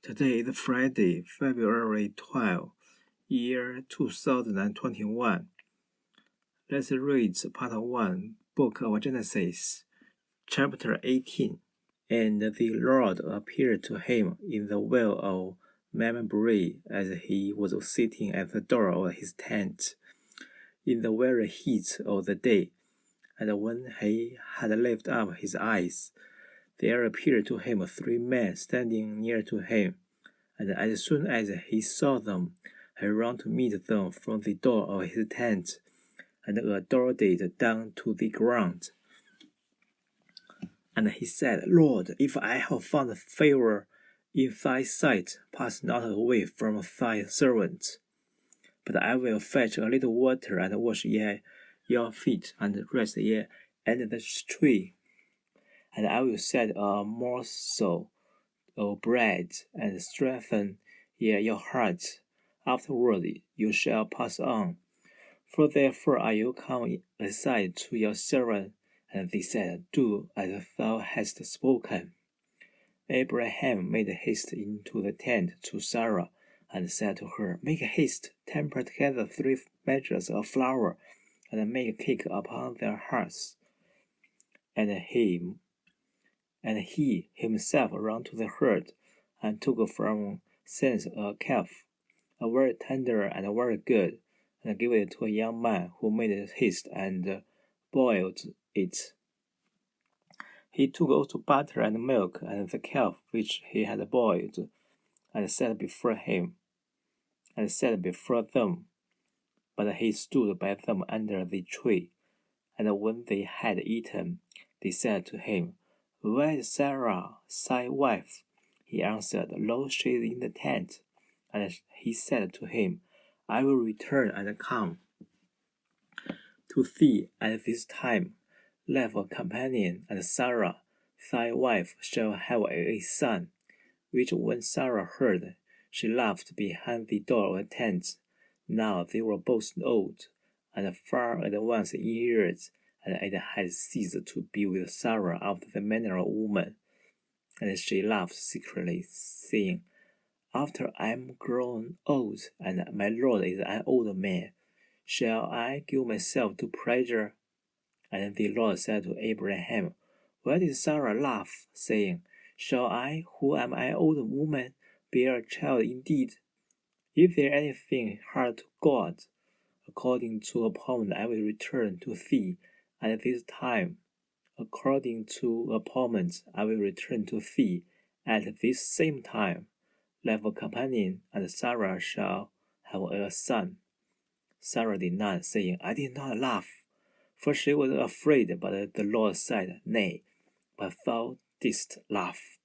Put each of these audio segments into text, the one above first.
Today is Friday, February 12, year 2021. Let's read part 1, Book of Genesis, chapter 18. And the Lord appeared to him in the well of Mamre as he was sitting at the door of his tent, in the very heat of the day. And when he had lifted up his eyes, there appeared to him 3 men standing near to him. And as soon as he saw them, he ran to meet them from the door of his tent, and adored it down to the ground. And he said, Lord, if I have found favor in thy sight, pass not away from thy servant. But I will fetch a little water and wash your feet, and rest ye under the tree. And I will set a morsel of bread, and strengthen your heart. Afterward you shall pass on. For therefore are you come aside to your servant? And they said, Do as thou hast spoken. Abraham made haste into the tent to Sarah, and said to her, Make haste, temper together 3 measures of flour, and make a cake upon their hearths. And he himself ran to the herd, and took from thence a calf, a very tender and very good, and gave it to a young man who made haste and boiled it. He took also butter and milk and the calf which he had boiled, and set before them. But he stood by them under the tree. And when they had eaten, they said to him, Where is Sarah, thy wife? He answered, Lo, she is in the tent. And he said to him, I will return and come to thee at this time. Leave a companion, and Sarah, thy wife, shall have a son. Which when Sarah heard, she laughed behind the door of the tent. Now they were both old, and far advanced in years, and it had ceased to be with Sarah after the manner of woman. And she laughed secretly, saying, After I am grown old, and my Lord is an old man, shall I give myself to pleasure? And the Lord said to Abraham, Why did Sarah laugh, saying, Shall I, who am an old woman, bear a child indeed? If there anything hard to God, according to appointment I will return to thee at this time. According to appointment I will return to thee at this same time. Leave a companion, and Sarah shall have a son. Sarah denied, saying, I did not laugh. For she was afraid, but the Lord said, Nay, but thou didst laugh.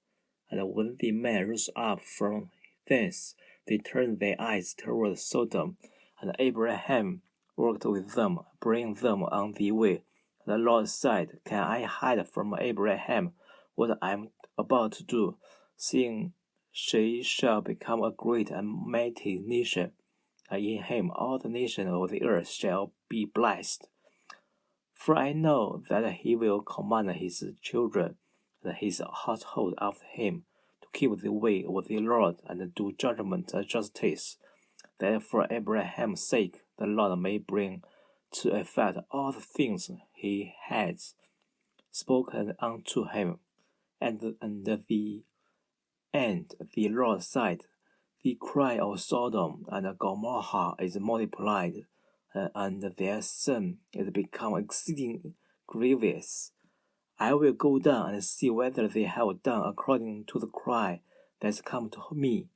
And when the men rose up from thence, they turned their eyes toward Sodom, and Abraham worked with them, bringing them on the way. The Lord said, Can I hide from Abraham what I am about to do, seeing she shall become a great and mighty nation, and in him all the nations of the earth shall be blessed. For I know that he will command his children and his household after him to keep the way of the Lord and do judgment and justice, that for Abraham's sake the Lord may bring to effect all the things he has spoken unto him. And the Lord said, The cry of Sodom and Gomorrah is multiplied, and their sin is become exceeding grievous. I will go down and see whether they have done according to the cry that's come to me,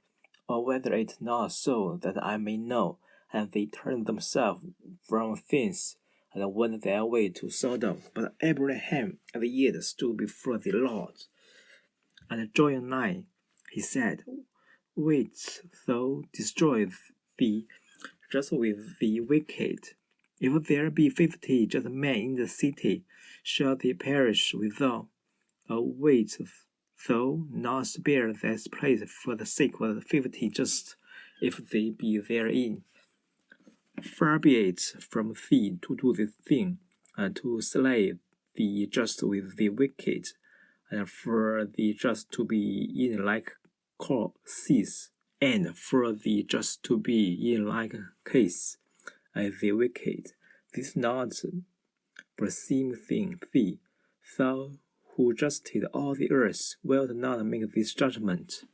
or whether it not so, that I may know. And they turned themselves from thence, and went their way to Sodom. But Abraham yet stood before the Lord. And drawing nigh, he said, Wilt thou destroy thee just with the wicked? If there be 50 just men in the city, shall they perish withal? Or wilt thou not spare this place for the sake of the 50 just, if they be therein? Far be it from thee to do this thing, and to slay the just with the wicked, and for the just to be in like cease, and for the just to be in like case as the wicked. This is not beseem thee, thou who judgest all the earth, wilt not make this judgment.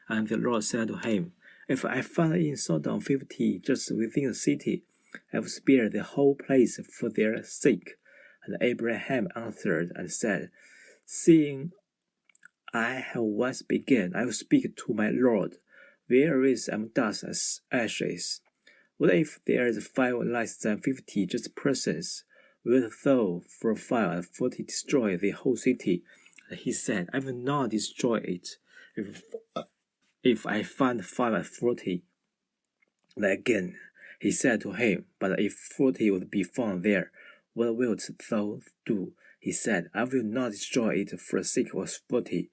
And the Lord said to him, If I find in Sodom 50 just within the city, I will spare the whole place for their sake. And Abraham answered and said, Seeing I have once begun, I will speak to my Lord. Whereas am dust as ashes. What if there is 5 less than 50 just persons? Wilt thou for 5 and 40 destroy the whole city? And he said, I will not destroy it, if I find 5 and 40. And again he said to him, But if 40 would be found there, what wilt thou do? He said, I will not destroy it for the sake of 40.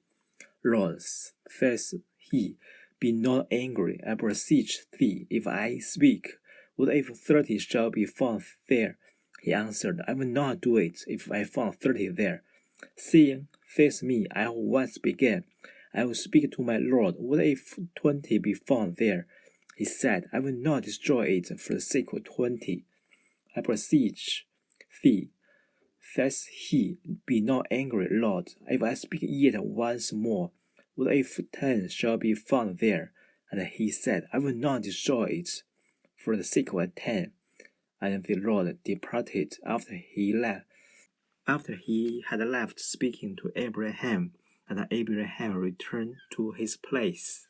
Lord, says he, be not angry, I beseech thee, if I speak. What if 30 shall be found there? He answered, I will not do it, if I found 30 there. Seeing, says me, I have once began, I will speak to my Lord. What if 20 be found there? He said, I will not destroy it for the sake of 20. I beseech thee, says he, be not angry, Lord, if I speak yet once more. What if 10 shall be found there? And he said, I will not destroy it for the sake of 10. And the Lord departed after he had left speaking to Abraham, and Abraham returned to his place.